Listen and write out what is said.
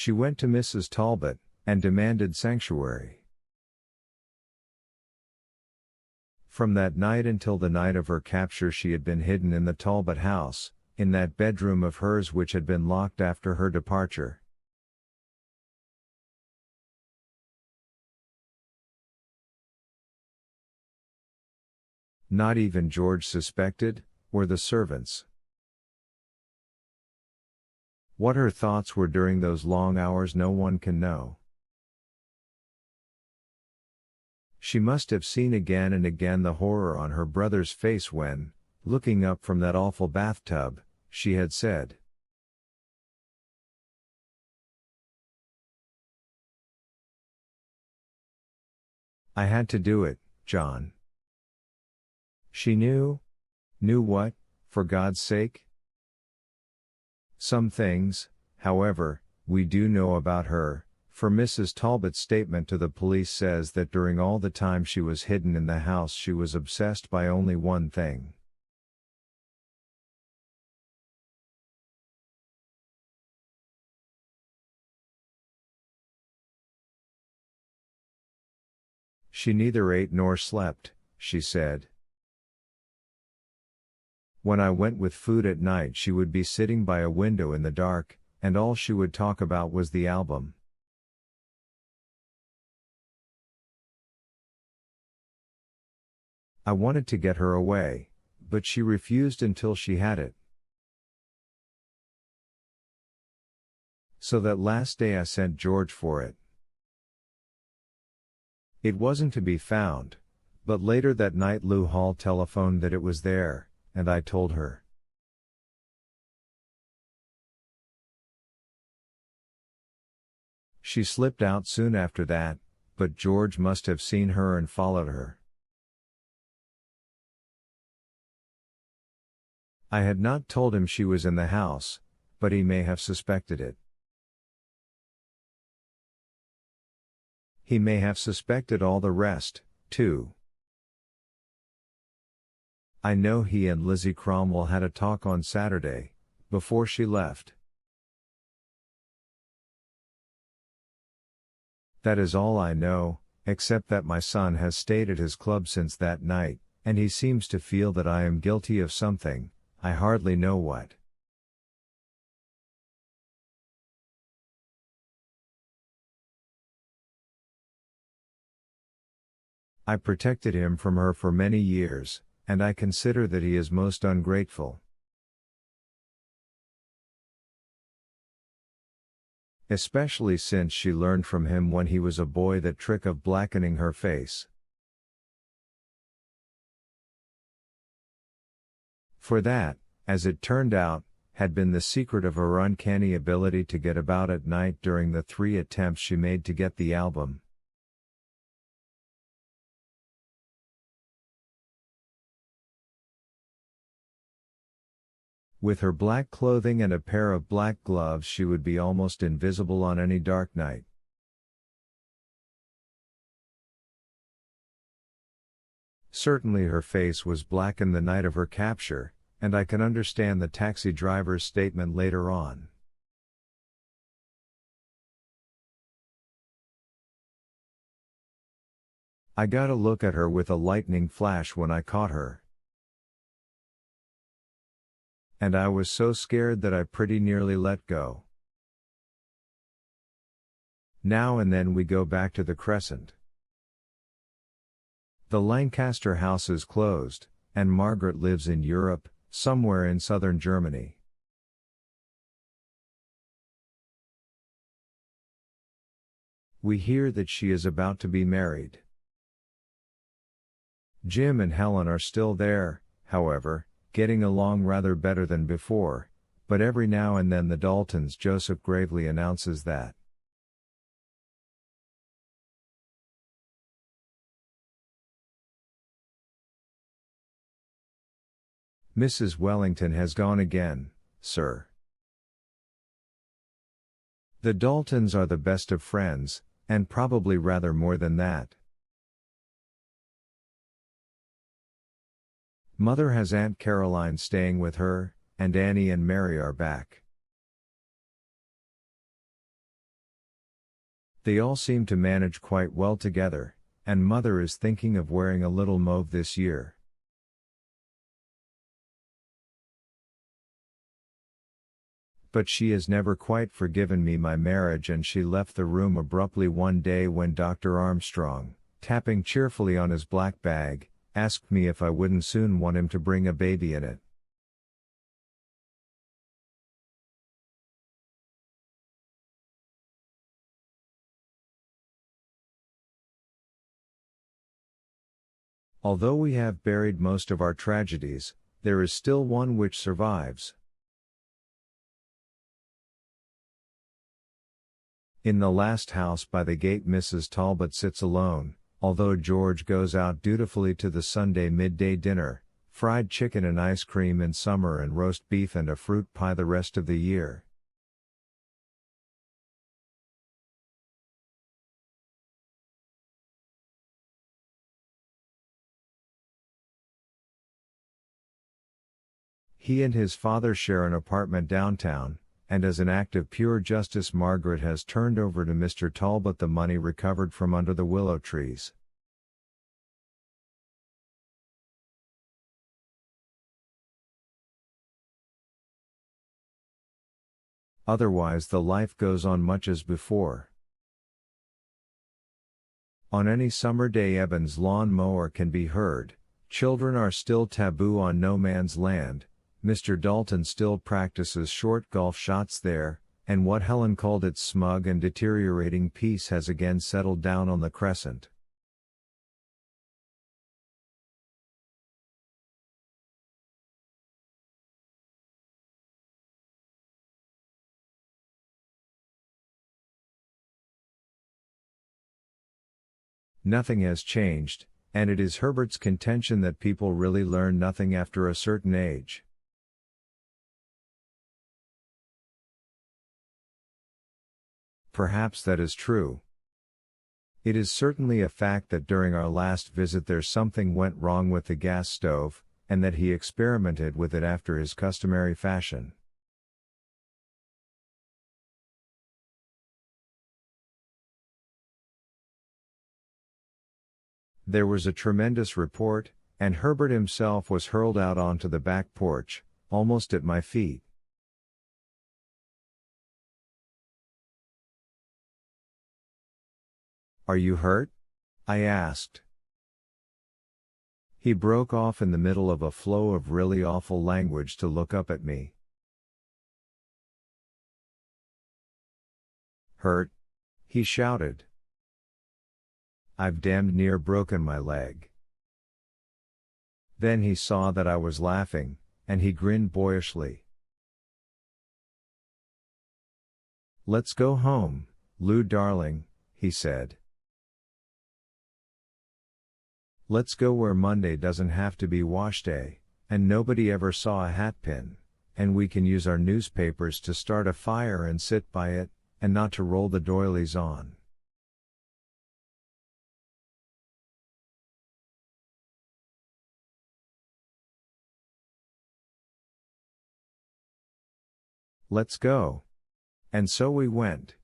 She went to Mrs. Talbot, and demanded sanctuary. From that night until the night of her capture she had been hidden in the Talbot house, in that bedroom of hers which had been locked after her departure. Not even George suspected, or the servants. What her thoughts were during those long hours no one can know. She must have seen again and again the horror on her brother's face when, looking up from that awful bathtub, she had said, "I had to do it, John." She knew? Knew what, for God's sake? Some things, however, we do know about her, for Mrs. Talbot's statement to the police says that during all the time she was hidden in the house she was obsessed by only one thing. She neither ate nor slept, she said. When I went with food at night she would be sitting by a window in the dark, and all she would talk about was the album. I wanted to get her away, but she refused until she had it. So that last day I sent George for it. It wasn't to be found, but later that night Lou Hall telephoned that it was there, and I told her. She slipped out soon after that, but George must have seen her and followed her. I had not told him she was in the house, but he may have suspected it. He may have suspected all the rest, too. I know he and Lizzie Cromwell had a talk on Saturday, before she left. That is all I know, except that my son has stayed at his club since that night, and he seems to feel that I am guilty of something, I hardly know what. I protected him from her for many years, and I consider that he is most ungrateful. Especially since she learned from him when he was a boy that trick of blackening her face. For that, as it turned out, had been the secret of her uncanny ability to get about at night during the 3 attempts she made to get the album. With her black clothing and a pair of black gloves she would be almost invisible on any dark night. Certainly her face was blackened the night of her capture, and I can understand the taxi driver's statement later on. I got a look at her with a lightning flash when I caught her. And I was so scared that I pretty nearly let go. Now and then we go back to the Crescent. The Lancaster house is closed, and Margaret lives in Europe, somewhere in southern Germany. We hear that she is about to be married. Jim and Helen are still there, however, getting along rather better than before, but every now and then the Daltons Joseph gravely announces that Mrs. Wellington has gone again, sir. The Daltons are the best of friends, and probably rather more than that. Mother has Aunt Caroline staying with her, and Annie and Mary are back. They all seem to manage quite well together, and mother is thinking of wearing a little mauve this year. But she has never quite forgiven me my marriage, and she left the room abruptly one day when Dr. Armstrong, tapping cheerfully on his black bag, asked me if I wouldn't soon want him to bring a baby in it. Although we have buried most of our tragedies, there is still one which survives. In the last house by the gate Mrs. Talbot sits alone, although George goes out dutifully to the Sunday midday dinner, fried chicken and ice cream in summer and roast beef and a fruit pie the rest of the year. He and his father share an apartment downtown, and as an act of pure justice Margaret has turned over to Mr. Talbot the money recovered from under the willow trees. Otherwise the life goes on much as before. On any summer day Eben's lawn mower can be heard, children are still taboo on no man's land, Mr. Dalton still practices short golf shots there, and what Helen called its smug and deteriorating peace has again settled down on the Crescent. Nothing has changed, and it is Herbert's contention that people really learn nothing after a certain age. Perhaps that is true. It is certainly a fact that during our last visit there something went wrong with the gas stove, and that he experimented with it after his customary fashion. There was a tremendous report, and Herbert himself was hurled out onto the back porch, almost at my feet. "Are you hurt?" I asked. He broke off in the middle of a flow of really awful language to look up at me. "Hurt?" he shouted. "I've damned near broken my leg." Then he saw that I was laughing, and he grinned boyishly. "Let's go home, Lou darling," he said. "Let's go where Monday doesn't have to be wash day, and nobody ever saw a hat pin, and we can use our newspapers to start a fire and sit by it, and not to roll the doilies on." "Let's go." And so we went.